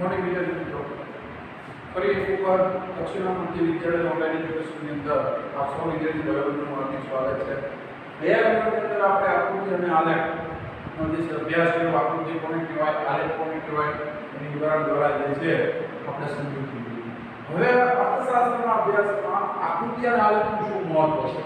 Morning વિદ્યાર્થી મિત્રો, ફરી એકવાર દક્ષિણામૂર્તિ વિદ્યાલય ઓનલાઈન એજ્યુકેશનની અંદર આપ સૌ વિદ્યાર્થી ભાઈઓનું હાર્દિક સ્વાગત છે. ગયા વિડીયોની અંદર આપણે આકૃતિ અને આલેખનો જે અભ્યાસ કર્યો, આકૃતિ કોને કહેવાય, આલેખ કોને કહેવાય, એની ઉદાહરણ દ્વારા જે છે આપણે સમજ્યું હતું. હવે અર્થશાસ્ત્રના અભ્યાસમાં આકૃતિ અને આલેખનું શું મહત્વ છે?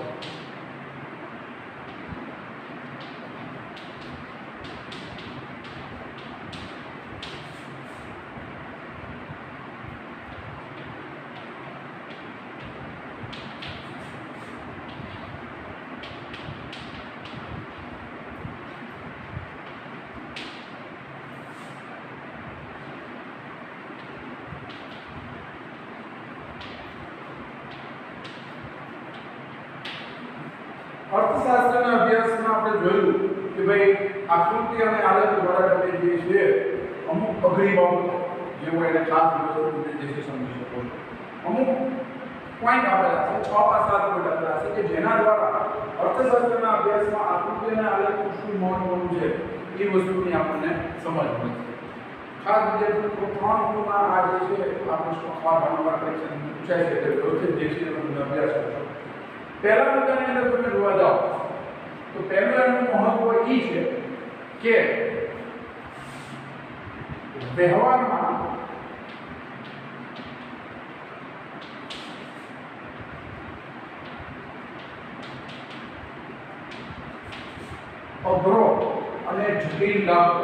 અર્થશાસ્ત્રના અભ્યાસમાં આપણે જોયું કે ભાઈ આકૃતિ અને આલેખ દ્વારા તમે જે છે અમુક અઘરી બાબતો જે હોય એને ખાસ વ્યવસ્થિત રીતે સમજી શકો છો. અમુક પોઈન્ટ આપેલા છે, 6 કે 7 પોઈન્ટ આપેલા છે કે જેના દ્વારા અર્થશાસ્ત્રના અભ્યાસમાં આકૃતિ અને આલેખનું શું મહત્વનું છે એ વસ્તુની આપણને સમજ મળે છે. ખાસ વિદ્યાર્થીઓ 3 ગુણમાં આ જે છે આ પ્રશ્નો વારંવાર પરીક્ષામાં પૂછાય છે એટલે વ્યવસ્થિત જે છે એનો અભ્યાસ કરશો. પહેલા મુદ્દાની અંદર તમે જોવા જાઓ તો પહેલું મહત્વ એ છે કે વ્યવહારમાં અઘરો અને જટિલ લાભ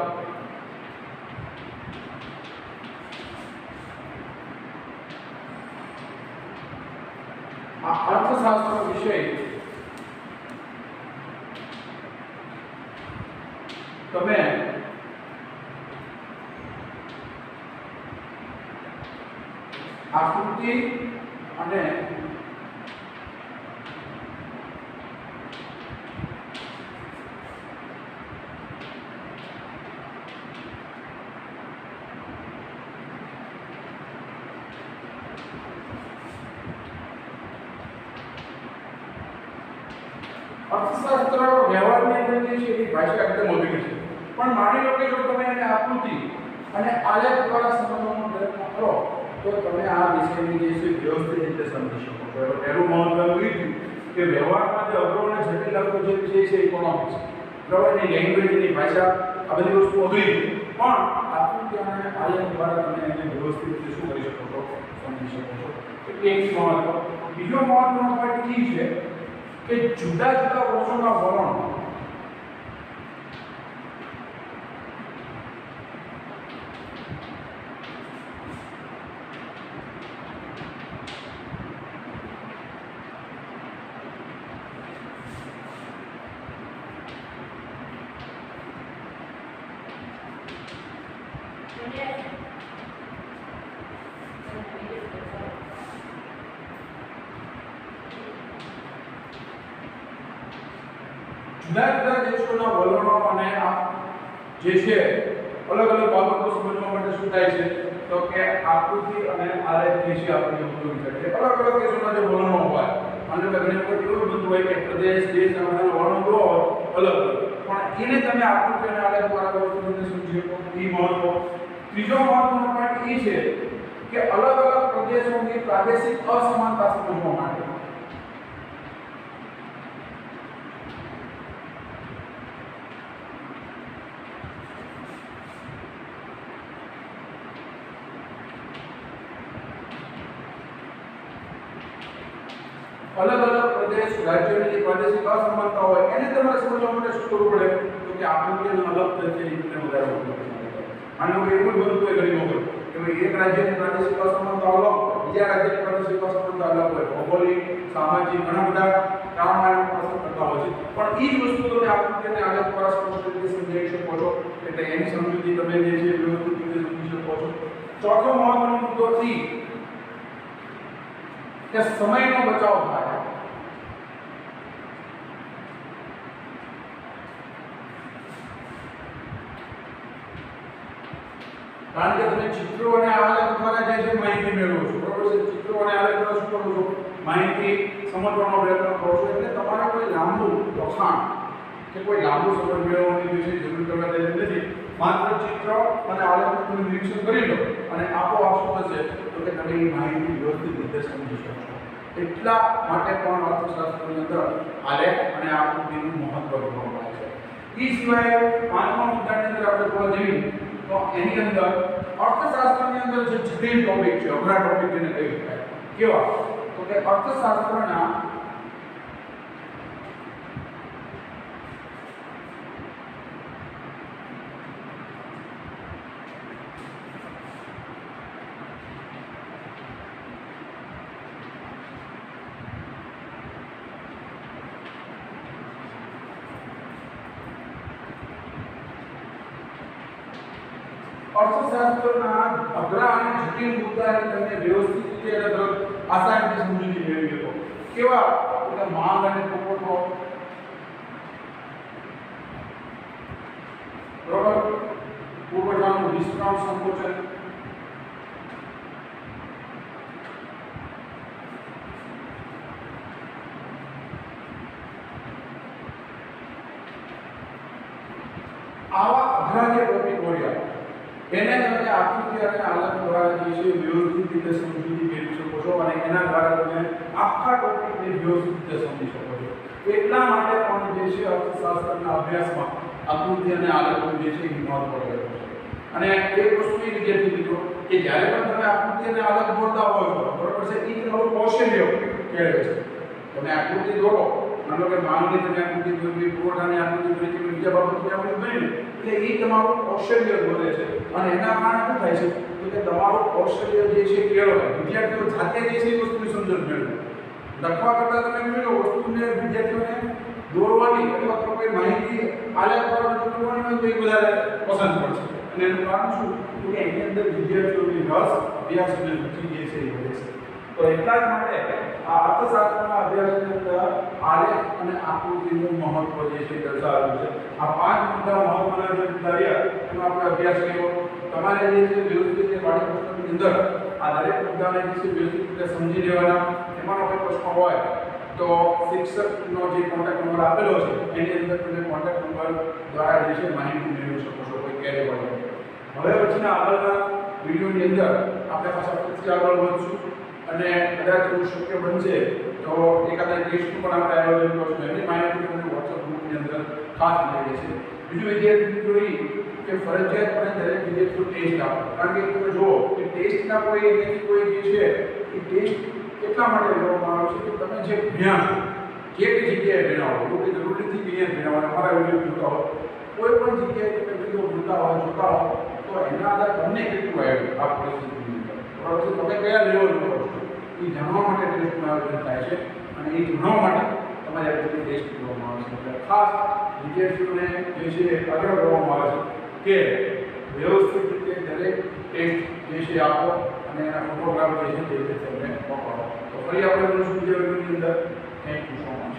અર્થશાસ્ત્ર વિષય તમે આકૃતિ અને અર્થશાસ્ત્ર વ્યવહારની અંદર જે છે એ ભાષા એકદમ અઘરી છે, પણ માની લો કે જો તમે એને આકૃતિ અને આલેખ દ્વારા સમજવાનો પ્રયત્ન કરો તો તમે આ વિષયની જે છે વ્યવસ્થિત રીતે સમજી શકો છો. પહેલું મહત્વનું એ થયું કે વ્યવહારમાં જે અઘરો અને જટિલ લાગતો જે વિષય છે ઇકોનોમિક્સ, બરાબર, એની લેંગ્વેજની ભાષા આ બધી વસ્તુ અઘરી છે, પણ આકૃતિ અને આલેખ દ્વારા તમે એને વ્યવસ્થિત રીતે શું કરી શકો છો, સમજી શકો છો. એટલે એક મહત્વ. બીજો મહત્વનો પોઈન્ટ એ છે કે જુદા જુદા વર્ષોના વલણ જુદા જુદા દેશોના વલણો અને આ જે છે અલગ અલગ બાબતો સમજવા માટે શું થાય છે તો કે આકૃતિ અને આલેખ જે છે આપણે ઉપયોગી થાય છે. અલગ અલગ દેશોના જે વલણો હોય અને ઘણી વખત એવું બધું હોય કે પ્રદેશ દેશ અને વલણો તો અલગ પણ એને તમે આકૃતિ અને આલેખ દ્વારા વ્યવસ્થિત સમજી શકો, એ મહત્વ. ત્રીજો મહત્વનો પોઈન્ટ એ છે કે અલગ અલગ પ્રદેશોની પ્રાદેશિક અસમાનતા સમજવા માટે અલગ અલગ પ્રદેશ રાજ્યોની જે પ્રાદેશિક અસમાનતા હોય એને તમારે સમજવા માટે શું કરવું પડે તો કે આકૃતિનો અલગ તરીકે રીતે વધારે ઉપયોગ કરવો. આનો એવું બનતું હોય ઘણી વખત કે ભાઈ એક રાજ્યની પ્રાદેશિક અસમાનતા અલગ હોય, બીજા રાજ્યની પ્રાદેશિક અસમાનતા અલગ હોય, ભૌગોલિક, સામાજિક ઘણા બધા કારણો પ્રશ્ન કરતા હોય છે, પણ એ જ વસ્તુ તમે આકૃતિ અને આલેખ દ્વારા સ્પષ્ટ રીતે સમજાવી શકો છો. એટલે એની સમજૂતી તમે જે છે વ્યવસ્થિત રીતે સમજી શકો છો. ચોથો મહત્વનો મુદ્દો કે સમયનો બચાવ થાય. કારણ કે તમે ચિત્રો અને આલેખ દ્વારા જે છે માહિતી મેળવો છો, બરોબર છે. ચિત્રો અને આલેખ દ્વારા શું કરો છો, માહિતી સમજવાનો પ્રયત્ન કરો છો. એટલે તમારે કોઈ લાંબુ લખાણ કે કોઈ લાંબુ સમજ મેળવવાની જે છે જરૂર કરવા જેવી નથી. માત્ર ચિત્ર અને આલેખનું તમે નિરીક્ષણ કરી લો અને આપોઆપ શું થશે તો કે તમે એ માહિતી વ્યવસ્થિત રીતે સમજી શકશો. એટલા માટે પણ અર્થશાસ્ત્રની અંદર આલેખ અને આકૃતિનું મહત્વ જોવા મળે છે. એ સિવાય પાંચમા મુદ્દાની અંદર આપણે જોવા જઈએ તો એની અંદર અર્થશાસ્ત્રની અંદર જે જટિલ ટોપિક છે, અઘરા ટોપિક જેને કહી શકાય, કેવા તો કે અર્થશાસ્ત્રના અઘરા અને જટિલ મુદ્દાને તમે વ્યવસ્થિત રીતે અને આસાનીથી સમજી મેળવી શકો. કેવા એટલે માંગ અને પુરવઠો, બરોબર, પુરવઠાનું વિસ્તરણ, સંકોચન, આવા અઘરા જે ટોપિક હોય એને તમે આકૃતિ અને આલેખ દ્વારા જે છે વ્યવસ્થિત રીતે સમજી મેળવી શકો છો અને એના દ્વારા તમે આખા ટોપિકને વ્યવસ્થિત રીતે સમજી શકો છો. એટલા માટે પણ જે છે અર્થશાસ્ત્રના અભ્યાસમાં આકૃતિ અને આલેખનું જે છે એ મહત્વ રહેલું છે. અને એક વસ્તુ એ વિદ્યાર્થી મિત્રો કે જ્યારે પણ તમે આકૃતિ અને આલેખ દોરતા હોય છો, બરોબર છે, એ તમારું કૌશલ્ય કહેવાય છે. તમે આકૃતિ દોરો, માનો કે માંગની તમે આકૃતિ દોરવી, પુરવઠાની આકૃતિ દોરવી કે બીજા બાબતની આકૃતિ દોરી, એટલે એ તમારું કૌશલ્ય દોરે છે. અને એના કારણે શું થાય છે તો કે તમારું કૌશલ્ય જે છે કેળવાય. વિદ્યાર્થીઓ જાતે જે છે એ વસ્તુની સમજણ મેળવે. લખવા કરતાં તમે મેળવો વસ્તુને વિદ્યાર્થીઓને દોરવાની અથવા તો કોઈ માહિતી આલેખ દ્વારા દોરવાની હોય તો એ વધારે પસંદ કરશે. અને એનું કારણ શું તો કે એની અંદર વિદ્યાર્થીઓની રસ, અભ્યાસ અને રુચિ જે છે એ વધે છે. તો એટલા જ માટે આ અર્થશાસ્ત્રના અભ્યાસની અંદર આલેખ અને આકૃતિનું મહત્વ જે છે દર્શાવેલું છે. આ પાંચ મુદ્દા મહત્વના જે મુદ્દા રહ્યા એનો આપણે અભ્યાસ કર્યો. તમારે જે છે વ્યવસ્થિત રીતે પાઠ્યપુસ્તકની અંદર આ દરેક મુદ્દાને જે છે વ્યવસ્થિત રીતે સમજી લેવાના. એમાંનો કોઈ પ્રશ્ન હોય તો શિક્ષકનો જે કોન્ટેક્ટ નંબર આપેલો છે એની અંદર તમે કોન્ટેક્ટ નંબર દ્વારા જે છે માહિતી મેળવી શકો છો કોઈ ક્યારે હોય. હવે પછીના આગળના વિડીયોની અંદર આપણે પાછા ફરીથી આગળ વધશું અને કદાચ એવું શક્ય બનશે તો એકાદા ટેસ્ટનું પણ આપણે આયોજન કરશું. એની માહિતી તમને વોટ્સઅપ ગ્રુપની અંદર ખાસ મળી રહેશે. બીજું વિદ્યાર્થી મિત્રો એ કે ફરજિયાતપણે દરેક વિદ્યાર્થીઓ ટેસ્ટ આપો. કારણ કે તમે જુઓ કે ટેસ્ટના કોઈ એની કોઈ જે છે એ ટેસ્ટ એટલા માટે લેવામાં આવે છે કે તમે જે ભણ્યા છો જે કઈ જગ્યાએ ભણ્યા હો, એવું કંઈ જરૂરી નથી કે અહીંયા ભણ્યા હોય, અમારા વિડીયો જોતા હોય, કોઈ પણ જગ્યાએ તમે વિડીયો જોતા હો તો એના આધારે તમને કેટલું આવ્યું આ પરિસ્થિતિની અંદર, બરાબર છે, તમે કયા લેવલ કરો છો એ જાણવા માટે ટેસ્ટનું આયોજન થાય છે. અને એ જાણવા માટે તમારે આ બધી ટેસ્ટ કરવામાં આવે છે. એટલે ખાસ વિદ્યાર્થીઓને જે છે આગળ કરવામાં આવે છે કે વ્યવસ્થિત રીતે દરેક ટેસ્ટ જે છે આપો અને એના ફોટોગ્રાફ જે છે તે રીતે તમને મોકલો. તો ફરી આપણે મળીશું બીજા વિડીયોની અંદર. Thank you so much.